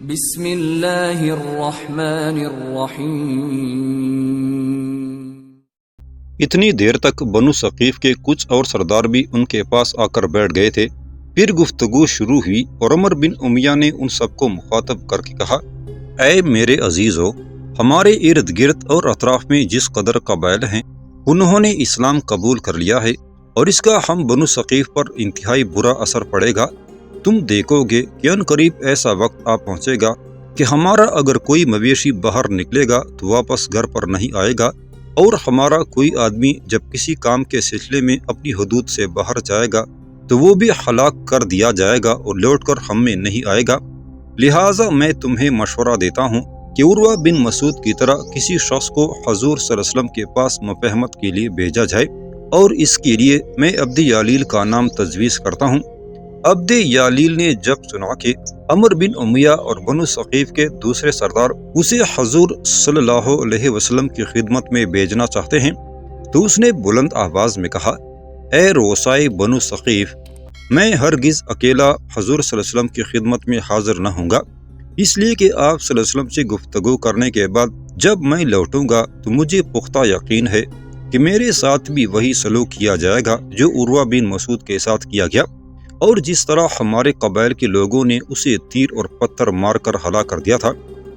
بسم اللہ الرحمن الرحیم۔ اتنی دیر تک بنو ثقیف کے کچھ اور سردار بھی ان کے پاس آ کر بیٹھ گئے تھے۔ پھر گفتگو شروع ہوئی اور عمر بن امیہ نے ان سب کو مخاطب کر کے کہا، اے میرے عزیزو، ہمارے ارد گرد اور اطراف میں جس قدر قبائل ہیں انہوں نے اسلام قبول کر لیا ہے، اور اس کا ہم بنو ثقیف پر انتہائی برا اثر پڑے گا۔ تم دیکھو گے کہ ان قریب ایسا وقت آ پہنچے گا کہ ہمارا اگر کوئی مویشی باہر نکلے گا تو واپس گھر پر نہیں آئے گا، اور ہمارا کوئی آدمی جب کسی کام کے سلسلے میں اپنی حدود سے باہر جائے گا تو وہ بھی ہلاک کر دیا جائے گا اور لوٹ کر ہم میں نہیں آئے گا۔ لہٰذا میں تمہیں مشورہ دیتا ہوں کہ عروہ بن مسعود کی طرح کسی شخص کو حضور صلی اللہ علیہ وسلم کے پاس مفاہمت کے لیے بھیجا جائے، اور اس کے لیے میں عبد یالیل کا نام تجویز کرتا ہوں۔ عبد یالیل نے جب سنا کہ عمر بن امیہ اور بنو ثقیف کے دوسرے سردار اسے حضور صلی اللہ علیہ وسلم کی خدمت میں بھیجنا چاہتے ہیں تو اس نے بلند آواز میں کہا، اے رؤسائے بنو ثقیف، میں ہرگز اکیلا حضور صلی اللہ علیہ وسلم کی خدمت میں حاضر نہ ہوں گا، اس لیے کہ آپ صلی اللہ علیہ وسلم سے گفتگو کرنے کے بعد جب میں لوٹوں گا تو مجھے پختہ یقین ہے کہ میرے ساتھ بھی وہی سلوک کیا جائے گا جو عروہ بن مسعود کے ساتھ کیا گیا، اور جس طرح ہمارے قبائل کے لوگوں نے اسے تیر اور پتھر مار کر ہلاک کر دیا تھا،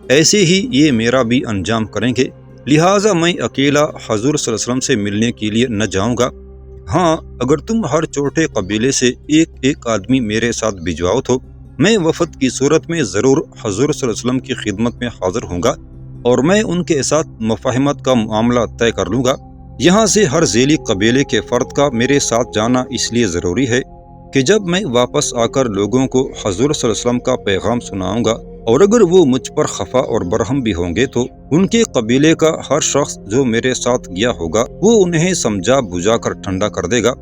ایسے ہی یہ میرا بھی انجام کریں گے۔ لہٰذا میں اکیلا حضور صلی اللہ علیہ وسلم سے ملنے کے لیے نہ جاؤں گا۔ ہاں، اگر تم ہر چھوٹے قبیلے سے ایک ایک آدمی میرے ساتھ بھجواؤ تو میں وفد کی صورت میں ضرور حضور صلی اللہ علیہ وسلم کی خدمت میں حاضر ہوں گا، اور میں ان کے ساتھ مفاہمت کا معاملہ طے کر لوں گا۔ یہاں سے ہر ذیلی قبیلے کے فرد کا میرے ساتھ جانا اس لیے ضروری ہے کہ جب میں واپس آ کر لوگوں کو حضور صلی اللہ علیہ وسلم کا پیغام سناؤں گا، اور اگر وہ مجھ پر خفا اور برہم بھی ہوں گے تو ان کے قبیلے کا ہر شخص جو میرے ساتھ گیا ہوگا وہ انہیں سمجھا بجھا کر ٹھنڈا کر دے گا۔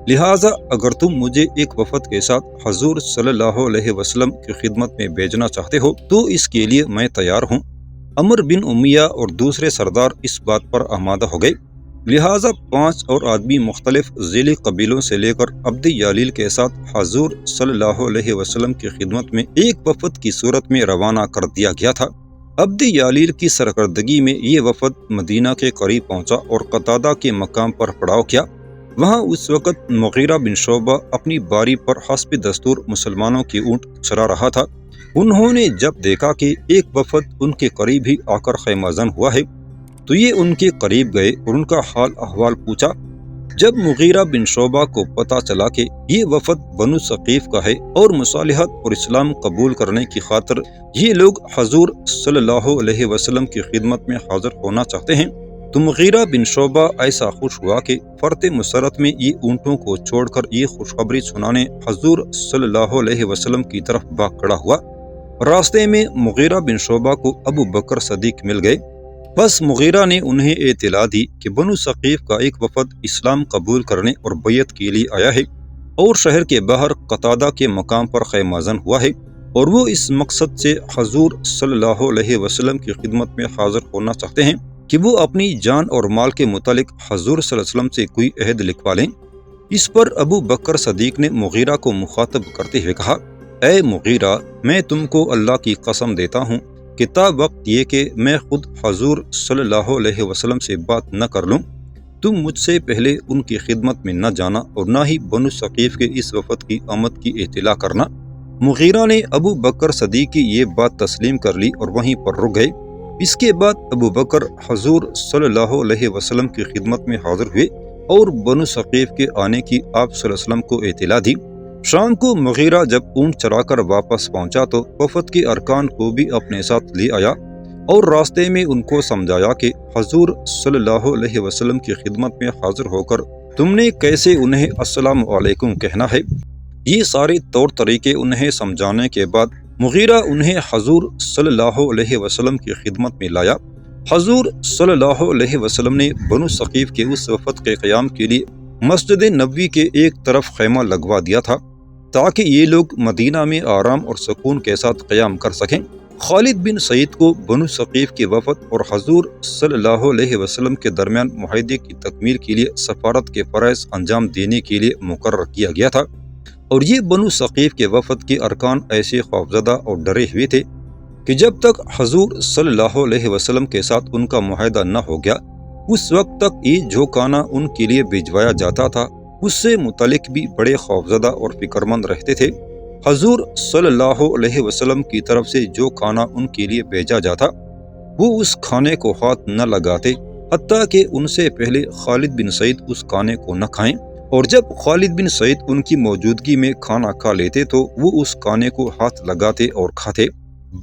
لہٰذا اگر تم مجھے ایک وفد کے ساتھ حضور صلی اللہ علیہ وسلم کی خدمت میں بھیجنا چاہتے ہو تو اس کے لیے میں تیار ہوں۔ عمر بن امیہ اور دوسرے سردار اس بات پر آمادہ ہو گئے۔ لہٰذا 5 اور آدمی مختلف ذیلی قبیلوں سے لے کر عبد یالیل کے ساتھ حضور صلی اللہ علیہ وسلم کی خدمت میں ایک وفد کی صورت میں روانہ کر دیا گیا تھا۔ عبد یالیل کی سرکردگی میں یہ وفد مدینہ کے قریب پہنچا اور قتادہ کے مقام پر پڑاؤ کیا۔ وہاں اس وقت مغیرہ بن شعبہ اپنی باری پر حسب دستور مسلمانوں کی اونٹ چرا رہا تھا۔ انہوں نے جب دیکھا کہ ایک وفد ان کے قریب ہی آ کر خیمہ زن ہوا ہے تو یہ ان کے قریب گئے اور ان کا حال احوال پوچھا۔ جب مغیرہ بن شعبہ کو پتہ چلا کہ یہ وفد بنو ثقیف کا ہے اور مصالحت اور اسلام قبول کرنے کی خاطر یہ لوگ حضور صلی اللہ علیہ وسلم کی خدمت میں حاضر ہونا چاہتے ہیں، تو مغیرہ بن شعبہ ایسا خوش ہوا کہ فرط مسرت میں یہ اونٹوں کو چھوڑ کر یہ خوشخبری سنانے حضور صلی اللہ علیہ وسلم کی طرف بھاگ کھڑا ہوا۔ راستے میں مغیرہ بن شعبہ کو ابو بکر صدیق مل گئے۔ بس مغیرہ نے انہیں اطلاع دی کہ بنو ثقیف کا ایک وفد اسلام قبول کرنے اور بیعت کے لیے آیا ہے، اور شہر کے باہر قتادہ کے مقام پر خیمہ زن ہوا ہے، اور وہ اس مقصد سے حضور صلی اللہ علیہ وسلم کی خدمت میں حاضر ہونا چاہتے ہیں کہ وہ اپنی جان اور مال کے متعلق حضور صلی اللہ علیہ وسلم سے کوئی عہد لکھوا لیں۔ اس پر ابو بکر صدیق نے مغیرہ کو مخاطب کرتے ہوئے کہا، اے مغیرہ، میں تم کو اللہ کی قسم دیتا ہوں کہ تا وقت یہ کہ میں خود حضور صلی اللہ علیہ وسلم سے بات نہ کر لوں، تم مجھ سے پہلے ان کی خدمت میں نہ جانا اور نہ ہی بنو ثقیف کے اس وفد کی آمد کی اطلاع کرنا۔ مغیرہ نے ابو بکر صدیق کی یہ بات تسلیم کر لی اور وہیں پر رک گئے۔ اس کے بعد ابو بکر حضور صلی اللہ علیہ وسلم کی خدمت میں حاضر ہوئے اور بنو ثقیف کے آنے کی آپ صلی اللہ علیہ وسلم کو اطلاع دی۔ شام کو مغیرہ جب اونٹ چرا کر واپس پہنچا تو وفد کے ارکان کو بھی اپنے ساتھ لے آیا اور راستے میں ان کو سمجھایا کہ حضور صلی اللہ علیہ وسلم کی خدمت میں حاضر ہو کر تم نے کیسے انہیں السلام علیکم کہنا ہے۔ یہ سارے طور طریقے انہیں سمجھانے کے بعد مغیرہ انہیں حضور صلی اللہ علیہ وسلم کی خدمت میں لایا۔ حضور صلی اللہ علیہ وسلم نے بنو ثقیف کے اس وفد کے قیام کے لیے مسجد نبوی کے ایک طرف خیمہ لگوا دیا تھا تاکہ یہ لوگ مدینہ میں آرام اور سکون کے ساتھ قیام کر سکیں۔ خالد بن سعید کو بنو ثقیف کے وفد اور حضور صلی اللہ علیہ وسلم کے درمیان معاہدے کی تکمیل کے لیے سفارت کے فرائض انجام دینے کے لیے مقرر کیا گیا تھا، اور یہ بنو ثقیف کے وفد کے ارکان ایسے خوفزدہ اور ڈرے ہوئے تھے کہ جب تک حضور صلی اللہ علیہ وسلم کے ساتھ ان کا معاہدہ نہ ہو گیا اس وقت تک یہ جو کھانا ان کے لیے بھجوایا جاتا تھا اس سے متعلق بھی بڑے خوفزدہ اور فکرمند رہتے تھے۔ حضور صلی اللہ علیہ وسلم کی طرف سے جو کھانا ان کے لیے بھیجا جاتا وہ اس کھانے کو ہاتھ نہ لگاتے حتیٰ کہ ان سے پہلے خالد بن سعید اس کھانے کو نہ کھائیں، اور جب خالد بن سعید ان کی موجودگی میں کھانا کھا لیتے تو وہ اس کھانے کو ہاتھ لگاتے اور کھاتے۔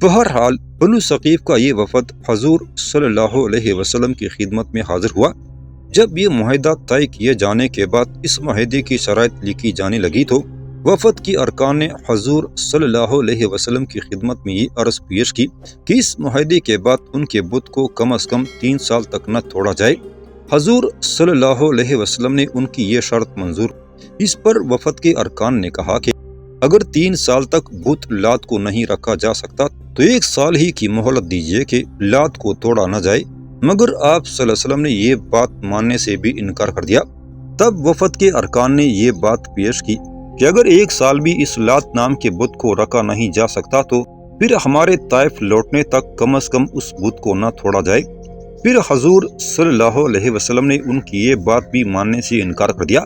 بہرحال بنو ثقیف کا یہ وفد حضور صلی اللہ علیہ وسلم کی خدمت میں حاضر ہوا۔ جب یہ معاہدہ طے کیے جانے کے بعد اس معاہدے کی شرائط لکھی جانے لگی تو وفد کی ارکان نے حضور صلی اللہ علیہ وسلم کی خدمت میں یہ عرض پیش کی کہ اس معاہدے کے بعد ان کے بت کو کم از کم 3 سال تک نہ توڑا جائے۔ حضور صلی اللہ علیہ وسلم نے ان کی یہ شرط منظور۔ اس پر وفد کے ارکان نے کہا کہ اگر 3 سال تک بت لات کو نہیں رکھا جا سکتا تو 1 سال ہی کی مہلت دیجیے کہ لات کو توڑا نہ جائے، مگر آپ صلی اللہ علیہ وسلم نے یہ بات ماننے سے بھی انکار کر دیا۔ تب وفد کے ارکان نے یہ بات پیش کی کہ اگر 1 سال بھی اس لات نام کے بت کو رکھا نہیں جا سکتا تو پھر ہمارے طائف لوٹنے تک کم از کم اس بت کو نہ توڑا جائے۔ پھر حضور صلی اللہ علیہ وسلم نے ان کی یہ بات بھی ماننے سے انکار کر دیا۔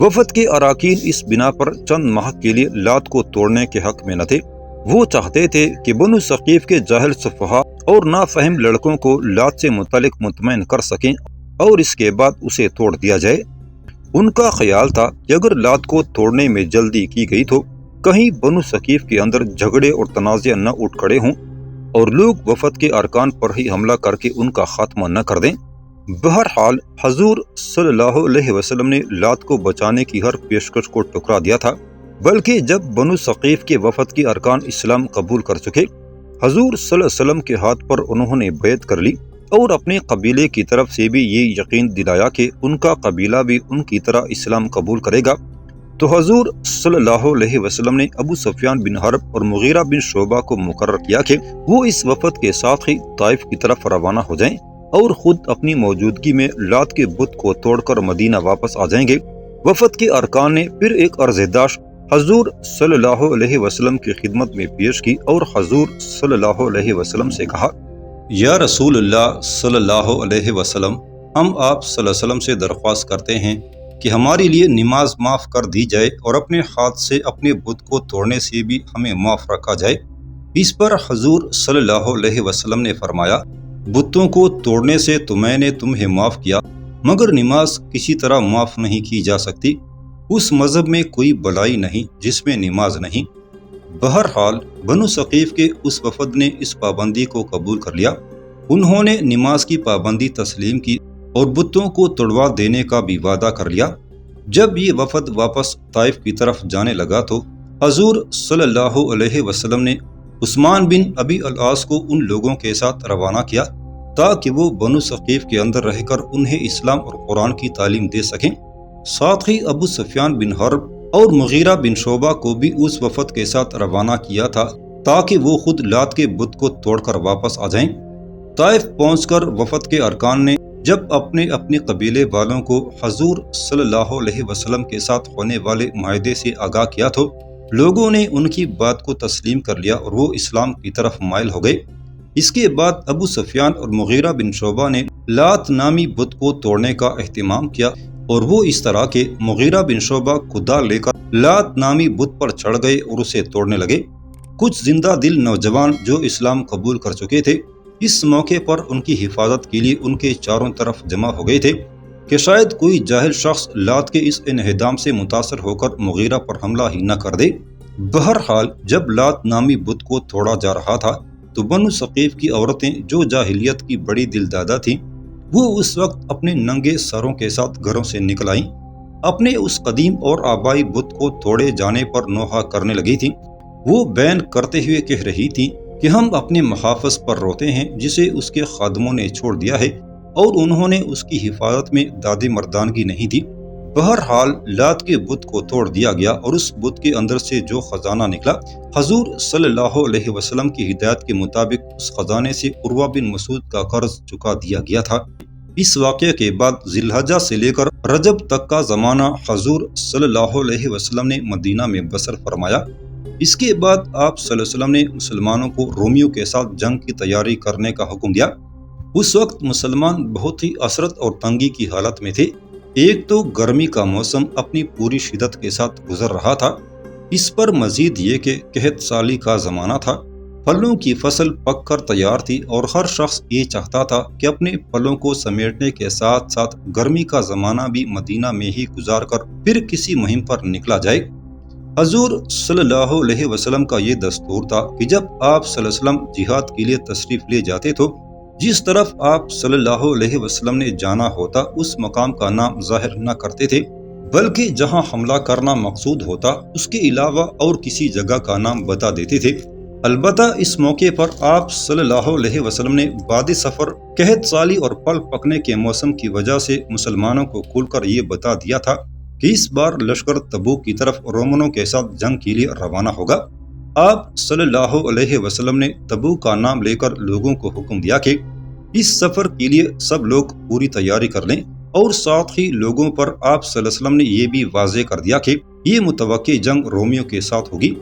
وفد کے اراکین اس بنا پر چند ماہ کے لیے لات کو توڑنے کے حق میں نہ تھے۔ وہ چاہتے تھے کہ بنو ثقیف کے جاہل سفہاء اور نافہم لڑکوں کو لات سے متعلق مطمئن کر سکیں اور اس کے بعد اسے توڑ دیا جائے۔ ان کا خیال تھا کہ اگر لات کو توڑنے میں جلدی کی گئی تو کہیں بنو ثقیف کے اندر جھگڑے اور تنازع نہ اٹھ کھڑے ہوں اور لوگ وفد کے ارکان پر ہی حملہ کر کے ان کا خاتمہ نہ کر دیں۔ بہرحال حضور صلی اللہ علیہ وسلم نے لات کو بچانے کی ہر پیشکش کو ٹھکرا دیا تھا، بلکہ جب بنو ثقیف کے وفد کے ارکان اسلام قبول کر چکے، حضور صلی اللہ علیہ وسلم کے ہاتھ پر انہوں نے بیعت کر لی اور اپنے قبیلے کی طرف سے بھی یہ یقین دلایا کہ ان کا قبیلہ بھی ان کی طرح اسلام قبول کرے گا، تو حضور صلی اللہ علیہ وسلم نے ابو سفیان بن حرب اور مغیرہ بن شعبہ کو مقرر کیا کہ وہ اس وفد کے ساتھ ہی طائف کی طرف روانہ ہو جائیں اور خود اپنی موجودگی میں لات کے بت کو توڑ کر مدینہ واپس آ جائیں گے۔ وفد کے ارکان نے پھر ایک عرض داشت حضور صلی اللہ علیہ وسلم کی خدمت میں پیش کی اور حضور صلی اللہ علیہ وسلم سے کہا، یا رسول اللہ صلی اللہ علیہ وسلم، ہم آپ صلی اللہ علیہ وسلم سے درخواست کرتے ہیں کہ ہمارے لیے نماز معاف کر دی جائے اور اپنے ہاتھ سے اپنے بت کو توڑنے سے بھی ہمیں معاف رکھا جائے۔ اس پر حضور صلی اللہ علیہ وسلم نے فرمایا، بتوں کو توڑنے سے تو میں نے تمہیں معاف کیا، مگر نماز کسی طرح معاف نہیں کی جا سکتی۔ اس مذہب میں کوئی بلائی نہیں جس میں نماز نہیں۔ بہرحال بنو ثقیف کے اس وفد نے اس پابندی کو قبول کر لیا۔ انہوں نے نماز کی پابندی تسلیم کی اور بتوں کو توڑوا دینے کا بھی وعدہ کر لیا۔ جب یہ وفد واپس طائف کی طرف جانے لگا تو حضور صلی اللہ علیہ وسلم نے عثمان بن ابی العاص کو ان لوگوں کے ساتھ روانہ کیا تاکہ وہ بنو ثقیف کے اندر رہ کر انہیں اسلام اور قرآن کی تعلیم دے سکیں۔ ساتھ ہی ابو سفیان بن حرب اور مغیرہ بن شعبہ کو بھی اس وفد کے ساتھ روانہ کیا تھا تاکہ وہ خود لات کے بت کو توڑ کر واپس آ جائیں۔ طائف پہنچ کر وفد کے ارکان نے جب اپنے قبیلے والوں کو حضور صلی اللہ علیہ وسلم کے ساتھ ہونے والے معاہدے سے آگاہ کیا تو لوگوں نے ان کی بات کو تسلیم کر لیا اور وہ اسلام کی طرف مائل ہو گئے۔ اس کے بعد ابو سفیان اور مغیرہ بن شعبہ نے لات نامی بت کو توڑنے کا اہتمام کیا اور وہ اس طرح کہ مغیرہ بن شعبہ کدال لے کر لات نامی بت پر چڑھ گئے اور اسے توڑنے لگے۔ کچھ زندہ دل نوجوان جو اسلام قبول کر چکے تھے اس موقع پر ان کی حفاظت کے لیے ان کے چاروں طرف جمع ہو گئے تھے کہ شاید کوئی جاہل شخص لات کے اس انہدام سے متاثر ہو کر مغیرہ پر حملہ ہی نہ کر دے۔ بہرحال جب لات نامی بت کو توڑا جا رہا تھا تو بنو ثقیف کی عورتیں جو جاہلیت کی بڑی دلدادہ تھیں وہ اس وقت اپنے ننگے سروں کے ساتھ گھروں سے نکل آئیں، اپنے اس قدیم اور آبائی بت کو توڑے جانے پر نوحہ کرنے لگی تھیں۔ وہ بین کرتے ہوئے کہہ رہی تھیں کہ ہم اپنے محافظ پر روتے ہیں جسے اس کے خادموں نے چھوڑ دیا ہے اور انہوں نے اس کی حفاظت میں داد مردانگی نہیں دی۔ بہرحال لات کے بت کو توڑ دیا گیا اور اس بت کے اندر سے جو خزانہ نکلا حضور صلی اللہ علیہ وسلم کی ہدایت کے مطابق اس خزانے سے عروہ بن مسعود کا قرض چکا دیا گیا تھا۔ اس واقعے کے بعد ذی الحجہ سے لے کر رجب تک کا زمانہ حضور صلی اللہ علیہ وسلم نے مدینہ میں بسر فرمایا۔ اس کے بعد آپ صلی اللہ علیہ وسلم نے مسلمانوں کو رومیوں کے ساتھ جنگ کی تیاری کرنے کا حکم دیا۔ اس وقت مسلمان بہت ہی اسرت اور تنگی کی حالت میں تھے۔ ایک تو گرمی کا موسم اپنی پوری شدت کے ساتھ گزر رہا تھا، اس پر مزید یہ کہ قحط سالی کا زمانہ تھا۔ پھلوں کی فصل پک کر تیار تھی اور ہر شخص یہ چاہتا تھا کہ اپنے پھلوں کو سمیٹنے کے ساتھ ساتھ گرمی کا زمانہ بھی مدینہ میں ہی گزار کر پھر کسی مہم پر نکلا جائے۔ حضور صلی اللہ علیہ وسلم کا یہ دستور تھا کہ جب آپ صلی اللہ علیہ وسلم جہاد کے لیے تشریف لے جاتے تو جس طرف آپ صلی اللہ علیہ وسلم نے جانا ہوتا اس مقام کا نام ظاہر نہ کرتے تھے، بلکہ جہاں حملہ کرنا مقصود ہوتا اس کے علاوہ اور کسی جگہ کا نام بتا دیتے تھے۔ البتہ اس موقع پر آپ صلی اللہ علیہ وسلم نے بعد سفر قحط سالی اور پھل پکنے کے موسم کی وجہ سے مسلمانوں کو کھول کر یہ بتا دیا تھا کہ اس بار لشکر تبوک کی طرف رومنوں کے ساتھ جنگ کے لیے روانہ ہوگا۔ آپ صلی اللہ علیہ وسلم نے تبوک کا نام لے کر لوگوں کو حکم دیا کہ اس سفر کے لیے سب لوگ پوری تیاری کر لیں، اور ساتھ ہی لوگوں پر آپ صلی اللہ علیہ وسلم نے یہ بھی واضح کر دیا کہ یہ متوقع جنگ رومیوں کے ساتھ ہوگی۔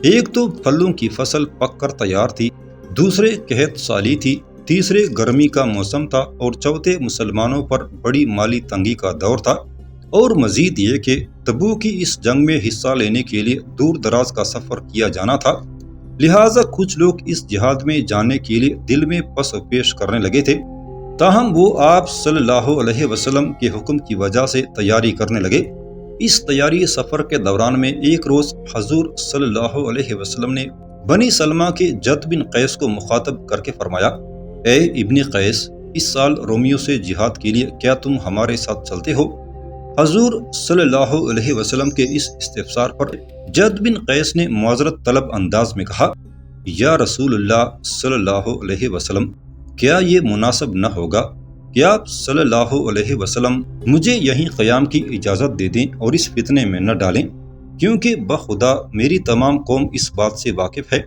ایک تو پھلوں کی فصل پک کر تیار تھی، دوسرے قحط سالی تھی، تیسرے گرمی کا موسم تھا، اور چوتھے مسلمانوں پر بڑی مالی تنگی کا دور تھا، اور مزید یہ کہ تبوک کی اس جنگ میں حصہ لینے کے لیے دور دراز کا سفر کیا جانا تھا۔ لہٰذا کچھ لوگ اس جہاد میں جانے کے لیے دل میں پس و پیش کرنے لگے تھے، تاہم وہ آپ صلی اللہ علیہ وسلم کے حکم کی وجہ سے تیاری کرنے لگے۔ اس تیاری سفر کے دوران میں ایک روز حضور صلی اللہ علیہ وسلم نے بنی سلمہ کے جد بن قیس کو مخاطب کر کے فرمایا، اے ابن قیس، اس سال رومیوں سے جہاد کے لیے کیا تم ہمارے ساتھ چلتے ہو؟ حضور صلی اللہ علیہ وسلم کے اس استفسار پر جد بن قیس نے معذرت طلب انداز میں کہا، یا رسول اللہ صلی اللہ علیہ وسلم، کیا یہ مناسب نہ ہوگا کہ آپ صلی اللہ علیہ وسلم مجھے یہیں قیام کی اجازت دے دیں اور اس فتنے میں نہ ڈالیں، کیونکہ بخدا میری تمام قوم اس بات سے واقف ہے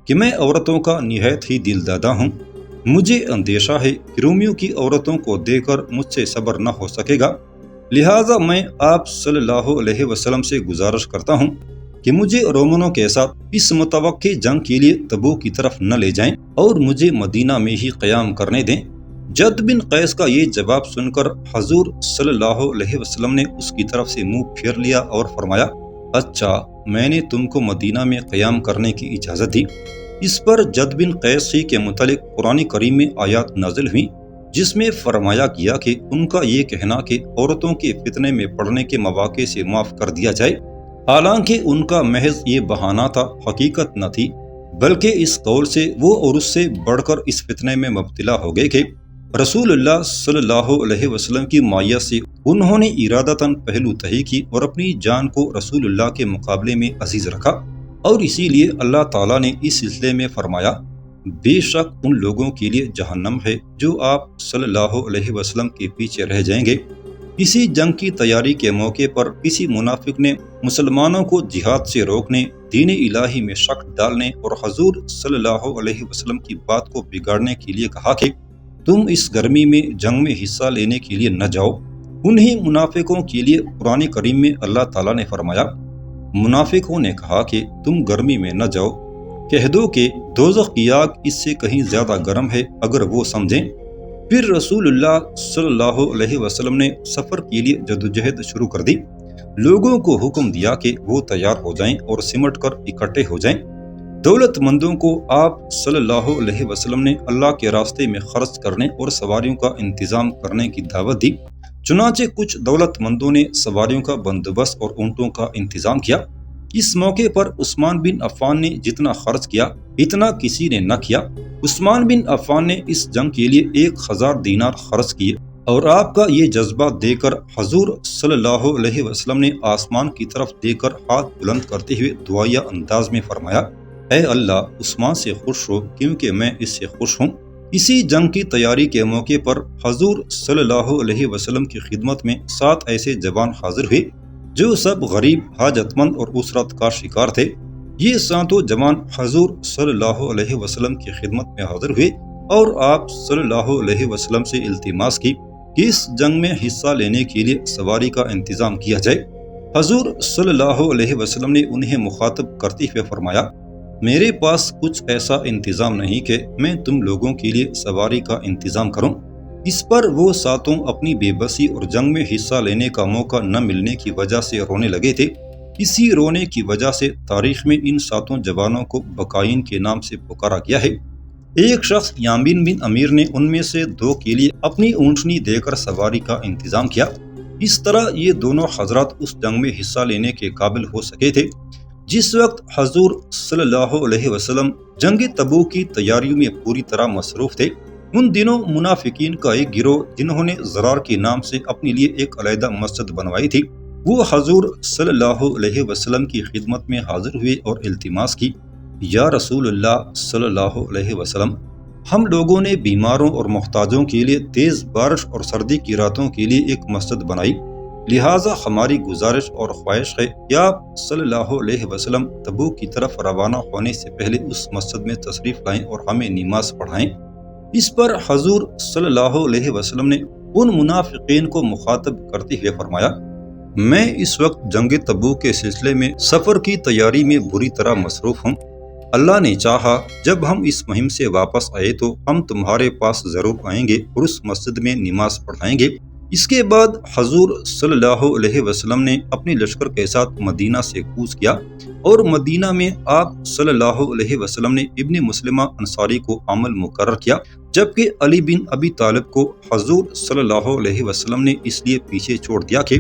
کہ میں عورتوں کا نہایت ہی دل دادا ہوں۔ مجھے اندیشہ ہے کہ رومیوں کی عورتوں کو دیکھ کر مجھ سے صبر نہ ہو سکے گا، لہٰذا میں آپ صلی اللہ علیہ وسلم سے گزارش کرتا ہوں کہ مجھے رومنوں کے ساتھ اس متوقع جنگ کے لیے تبوک کی طرف نہ لے جائیں اور مجھے مدینہ میں ہی قیام کرنے دیں۔ جد بن قیس کا یہ جواب سن کر حضور صلی اللہ علیہ وسلم نے اس کی طرف سے منہ پھیر لیا اور فرمایا، اچھا، میں نے تم کو مدینہ میں قیام کرنے کی اجازت دی۔ اس پر جد بن قیس ہی کے متعلق قرآن کریم میں آیات نازل ہوئیں جس میں فرمایا گیا کہ ان کا یہ کہنا کہ عورتوں کے فتنے میں پڑنے کے مواقع سے معاف کر دیا جائے، حالانکہ ان کا محض یہ بہانہ تھا، حقیقت نہ تھی، بلکہ اس قول سے وہ اور اس سے بڑھ کر اس فتنے میں مبتلا ہو گئے کہ رسول اللہ صلی اللہ علیہ وسلم کی مائیت سے انہوں نے ارادتاً پہلو تہی کی اور اپنی جان کو رسول اللہ کے مقابلے میں عزیز رکھا، اور اسی لیے اللہ تعالیٰ نے اس سلسلے میں فرمایا، بے شک ان لوگوں کے لیے جہنم ہے جو آپ صلی اللہ علیہ وسلم کے پیچھے رہ جائیں گے۔ کسی جنگ کی تیاری کے موقع پر کسی منافق نے مسلمانوں کو جہاد سے روکنے، دین الہی میں شک ڈالنے اور حضور صلی اللہ علیہ وسلم کی بات کو بگاڑنے کے لیے کہا کہ تم اس گرمی میں جنگ میں حصہ لینے کے لیے نہ جاؤ۔ انہی منافقوں کے لیے قرآن کریم میں اللہ تعالیٰ نے فرمایا، منافقوں نے کہا کہ تم گرمی میں نہ جاؤ، کہہ دو کہ دوزخ کی آگ اس سے کہیں زیادہ گرم ہے اگر وہ سمجھیں۔ پھر رسول اللہ صلی اللہ علیہ وسلم نے سفر کے لیے جدوجہد شروع کر دی، لوگوں کو حکم دیا کہ وہ تیار ہو جائیں اور سمٹ کر اکٹھے ہو جائیں۔ دولت مندوں کو آپ صلی اللہ علیہ وسلم نے اللہ کے راستے میں خرچ کرنے اور سواریوں کا انتظام کرنے کی دعوت دی، چنانچہ کچھ دولت مندوں نے سواریوں کا بندوبست اور اونٹوں کا انتظام کیا۔ اس موقع پر عثمان بن عفان نے جتنا خرچ کیا اتنا کسی نے نہ کیا۔ عثمان بن عفان نے اس جنگ کے لیے 1000 دینار خرچ کیے، اور آپ کا یہ جذبہ دے کر حضور صلی اللہ علیہ وسلم نے آسمان کی طرف دے کر ہاتھ بلند کرتے ہوئے دعائیہ انداز میں فرمایا، اے اللہ، عثمان سے خوش ہو کیونکہ میں اس سے خوش ہوں۔ اسی جنگ کی تیاری کے موقع پر حضور صلی اللہ علیہ وسلم کی خدمت میں 7 ایسے جوان حاضر ہوئے جو سب غریب، حاجت مند اور اسرت کا شکار تھے۔ یہ 7 جوان حضور صلی اللہ علیہ وسلم کی خدمت میں حاضر ہوئے اور آپ صلی اللہ علیہ وسلم سے التماس کی کہ اس جنگ میں حصہ لینے کے لیے سواری کا انتظام کیا جائے۔ حضور صلی اللہ علیہ وسلم نے انہیں مخاطب کرتے ہوئے فرمایا، میرے پاس کچھ ایسا انتظام نہیں کہ میں تم لوگوں کے لیے سواری کا انتظام کروں۔ اس پر وہ ساتوں اپنی بے بسی اور جنگ میں حصہ لینے کا موقع نہ ملنے کی وجہ سے رونے لگے تھے۔ اسی رونے کی وجہ سے تاریخ میں ان ساتوں جوانوں کو بقائین کے نام سے پکارا گیا ہے۔ ایک شخص یامین بن امیر نے ان میں سے 2 کے لیے اپنی اونٹنی دے کر سواری کا انتظام کیا۔ اس طرح یہ دونوں حضرات اس جنگ میں حصہ لینے کے قابل ہو سکے تھے۔ جس وقت حضور صلی اللہ علیہ وسلم جنگ تبوک کی تیاریوں میں پوری طرح مصروف تھے، ان دنوں منافقین کا ایک گروہ جنہوں نے زرار کے نام سے اپنے لیے ایک علیحدہ مسجد بنوائی تھی، وہ حضور صلی اللہ علیہ وسلم کی خدمت میں حاضر ہوئے اور التماس کی، یا رسول اللہ صلی اللہ علیہ وسلم، ہم لوگوں نے بیماروں اور محتاجوں کے لیے تیز بارش اور سردی کی راتوں کے لیے ایک مسجد بنائی، لہٰذا ہماری گزارش اور خواہش ہے کہ آپ صلی اللہ علیہ وسلم تبوک کی طرف روانہ ہونے سے پہلے اس مسجد میں تشریف لائیں اور ہمیں نماز پڑھائیں۔ اس پر حضور صلی اللہ علیہ وسلم نے ان منافقین کو مخاطب کرتے ہوئے فرمایا، میں اس وقت جنگ تبوک کے سلسلے میں سفر کی تیاری میں بری طرح مصروف ہوں۔ اللہ نے چاہا جب ہم اس مہم سے واپس آئے تو ہم تمہارے پاس ضرور آئیں گے اور اس مسجد میں نماز پڑھائیں گے۔ اس کے بعد حضور صلی اللہ علیہ وسلم نے اپنے لشکر کے ساتھ مدینہ سے کوچ کیا اور مدینہ میں آپ صلی اللہ علیہ وسلم نے ابن مسلمہ انصاری کو عامل مقرر کیا، جبکہ علی بن ابی طالب کو حضور صلی اللہ علیہ وسلم نے اس لیے پیچھے چھوڑ دیا کہ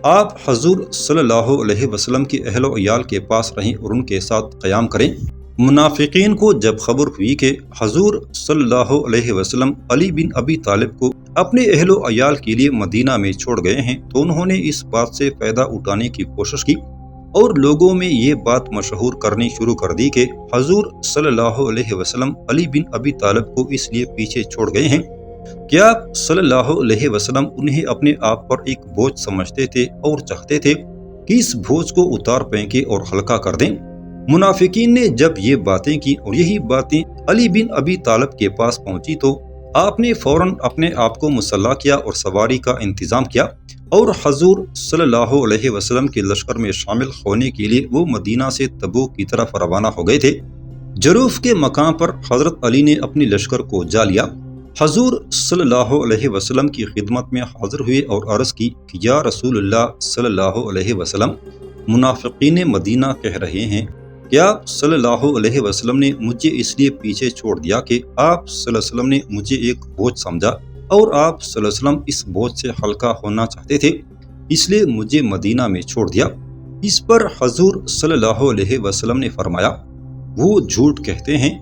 آپ حضور صلی اللہ علیہ وسلم کے اہل و عیال کے پاس رہیں اور ان کے ساتھ قیام کریں۔ منافقین کو جب خبر ہوئی کہ حضور صلی اللہ علیہ وسلم علی بن ابی طالب کو اپنے اہل و عیال کے لیے مدینہ میں چھوڑ گئے ہیں تو انہوں نے اس بات سے فائدہ اٹھانے کی کوشش کی اور لوگوں میں یہ بات مشہور کرنی شروع کر دی کہ حضور صلی اللہ علیہ وسلم علی بن ابی طالب کو اس لیے پیچھے چھوڑ گئے ہیں کہ آپ صلی اللہ علیہ وسلم انہیں اپنے آپ پر ایک بوجھ سمجھتے تھے اور چاہتے تھے کہ اس بوجھ کو اتار پھینکیں اور ہلکا کر دیں۔ منافقین نے جب یہ باتیں کی اور یہی باتیں علی بن ابی طالب کے پاس پہنچی تو آپ نے فوراً اپنے آپ کو مسلح کیا اور سواری کا انتظام کیا اور حضور صلی اللہ علیہ وسلم کے لشکر میں شامل ہونے کے لیے وہ مدینہ سے تبوک کی طرف روانہ ہو گئے تھے۔ جروف کے مقام پر حضرت علی نے اپنی لشکر کو جا لیا، حضور صلی اللہ علیہ وسلم کی خدمت میں حاضر ہوئے اور عرض کی کہ یا رسول اللہ صلی اللہ علیہ وسلم، منافقین مدینہ کہہ رہے ہیں کہ آپ صلی اللہ علیہ وسلم نے مجھے اس لیے پیچھے چھوڑ دیا کہ آپ صلی اللہ علیہ وسلم نے مجھے ایک بوجھ سمجھا اور آپ صلی اللہ علیہ وسلم اس بوجھ سے ہلکا ہونا چاہتے تھے، اس لیے مجھے مدینہ میں چھوڑ دیا۔ اس پر حضور صلی اللہ علیہ وسلم نے فرمایا، وہ جھوٹ کہتے ہیں،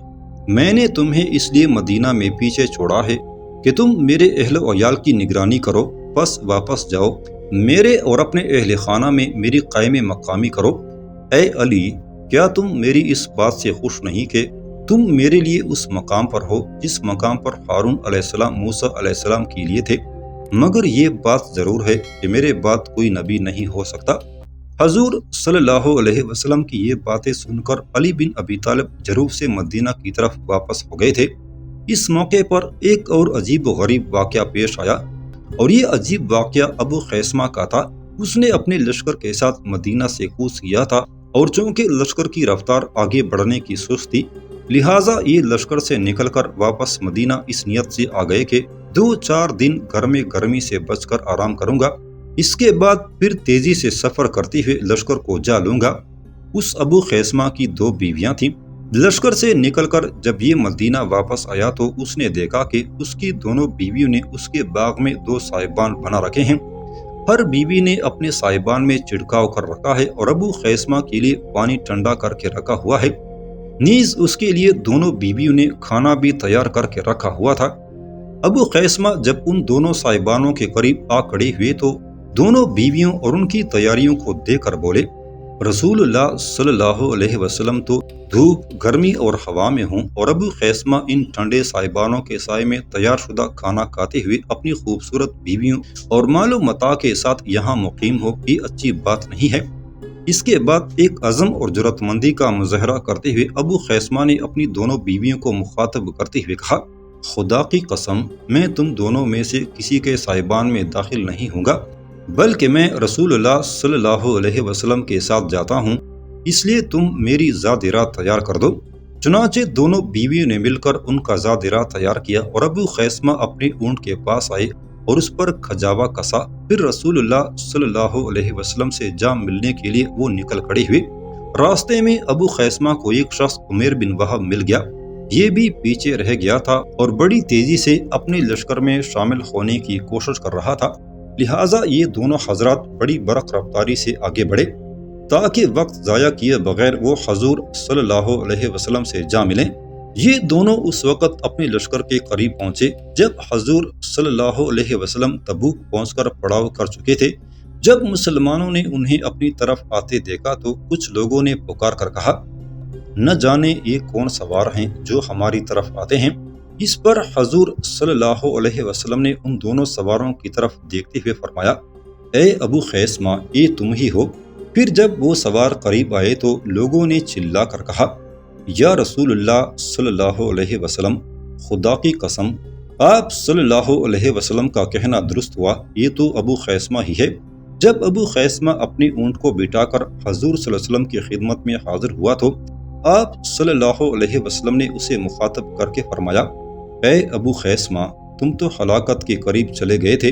میں نے تمہیں اس لیے مدینہ میں پیچھے چھوڑا ہے کہ تم میرے اہل و عیال کی نگرانی کرو، پس واپس جاؤ، میرے اور اپنے اہل خانہ میں میری قائم مقامی کرو۔ اے علی، کیا تم میری اس بات سے خوش نہیں کہ تم میرے لیے اس مقام پر ہو جس مقام پر ہارون علیہ السلام موسیٰ علیہ السلام کے لیے تھے؟ مگر یہ بات ضرور ہے کہ میرے بعد کوئی نبی نہیں ہو سکتا۔ حضور صلی اللہ علیہ وسلم کی یہ باتیں سن کر علی بن ابی طالب جروف سے مدینہ کی طرف واپس ہو گئے تھے۔ اس موقع پر ایک اور عجیب و غریب واقعہ پیش آیا اور یہ عجیب واقعہ ابو خیثمہ کا تھا۔ اس نے اپنے لشکر کے ساتھ مدینہ سے کوچ کیا تھا اور چونکہ لشکر کی رفتار آگے بڑھنے کی سست تھی، لہٰذا یہ لشکر سے نکل کر واپس مدینہ اس نیت سے آ گئے کہ 2-4 دن گرمی گرمی سے بچ کر آرام کروں گا، اس کے بعد پھر تیزی سے سفر کرتے ہوئے لشکر کو جا لوں گا۔ اس ابو خیثمہ کی 2 بیویاں تھیں۔ لشکر سے نکل کر جب یہ مدینہ واپس آیا تو اس نے دیکھا کہ اس کی دونوں بیویوں نے اس کے باغ میں 2 سائبان بنا رکھے ہیں، ہر بیوی نے اپنے سائبان میں چھڑکاؤ کر رکھا ہے اور ابو خیثمہ کے لیے پانی ٹھنڈا کر کے رکھا ہوا ہے، نیز اس کے لیے دونوں بیویوں نے کھانا بھی تیار کر کے رکھا ہوا تھا۔ ابو خیثمہ جب ان دونوں سائبانوں کے قریب آ کھڑے ہوئے تو دونوں بیویوں اور ان کی تیاریوں کو دیکھ کر بولے، رسول اللہ صلی اللہ علیہ وسلم تو دھوپ، گرمی اور ہوا میں ہوں اور ابو خیثمہ ان ٹھنڈے سائبانوں کے سائے میں تیار شدہ کھانا کھاتے ہوئے اپنی خوبصورت بیویوں اور مال و متاع کے ساتھ یہاں مقیم ہو، یہ اچھی بات نہیں ہے۔ اس کے بعد ایک عزم اور جرأت مندی کا مظاہرہ کرتے ہوئے ابو خیثمہ نے اپنی دونوں بیویوں کو مخاطب کرتے ہوئے کہا، خدا کی قسم، میں تم دونوں میں سے کسی کے سائبان میں داخل نہیں ہوں گا۔ بلکہ میں رسول اللہ صلی اللہ علیہ وسلم کے ساتھ جاتا ہوں، اس لیے تم میری زادرہ تیار کر دو۔ چنانچہ دونوں بیویوں نے مل کر ان کا زادرہ تیار کیا اور ابو خیثمہ اپنے اونٹ کے پاس آئے اور اس پر کھجاوا کسا۔ پھر رسول اللہ صلی اللہ علیہ وسلم سے جا ملنے کے لیے وہ نکل کھڑے ہوئے۔ راستے میں ابو خیثمہ کو ایک شخص عمیر بن وہب مل گیا، یہ بھی پیچھے رہ گیا تھا اور بڑی تیزی سے اپنے لشکر میں شامل ہونے کی کوشش کر رہا تھا، لہٰذا یہ دونوں حضرات بڑی برق رفتاری سے آگے بڑھے تاکہ وقت ضائع کیے بغیر وہ حضور صلی اللہ علیہ وسلم سے جا ملیں۔ یہ دونوں اس وقت اپنے لشکر کے قریب پہنچے جب حضور صلی اللہ علیہ وسلم تبوک پہنچ کر پڑاؤ کر چکے تھے۔ جب مسلمانوں نے انہیں اپنی طرف آتے دیکھا تو کچھ لوگوں نے پکار کر کہا، نہ جانے یہ کون سوار ہیں جو ہماری طرف آتے ہیں۔ اس پر حضور صلی اللہ علیہ وسلم نے ان دونوں سواروں کی طرف دیکھتے ہوئے فرمایا، اے ابو خیثمہ، یہ تم ہی ہو؟ پھر جب وہ سوار قریب آئے تو لوگوں نے چلا کر کہا، یا رسول اللہ صلی اللہ علیہ وسلم، خدا کی قسم آپ صلی اللہ علیہ وسلم کا کہنا درست ہوا، یہ تو ابو خیثمہ ہی ہے۔ جب ابو خیثمہ اپنے اونٹ کو بٹھا کر حضور صلی اللہ علیہ وسلم کی خدمت میں حاضر ہوا تو آپ صلی اللہ علیہ وسلم نے اسے مخاطب کر کے فرمایا، اے ابو خیثمہ، تم تو ہلاکت کے قریب چلے گئے تھے،